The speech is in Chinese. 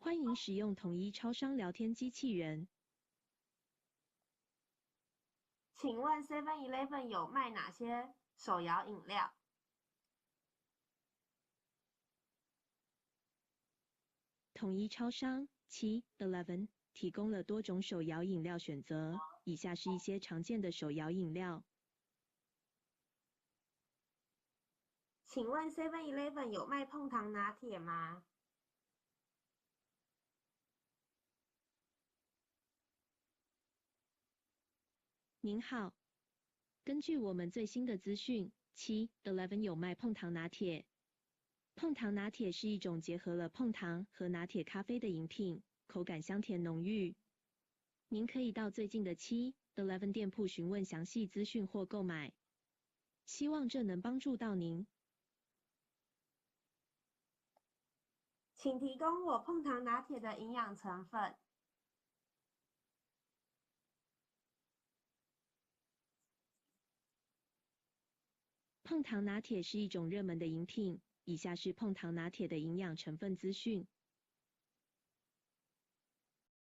欢迎使用统一超商聊天机器人。请问 7-Eleven 有卖哪些手摇饮料？统一超商 7-Eleven 提供了多种手摇饮料选择，以下是一些常见的手摇饮料。请问 7-Eleven 有卖碰糖拿铁吗？您好，根据我们最新的资讯，7-Eleven有卖碰糖拿铁。碰糖拿铁是一种结合了碰糖和拿铁咖啡的饮品，口感香甜浓郁。您可以到最近的7-Eleven店铺询问详细资讯或购买。希望这能帮助到您。请提供我碰糖拿铁的营养成分。碰糖拿铁是一种热门的饮品，以下是碰糖拿铁的营养成分资讯。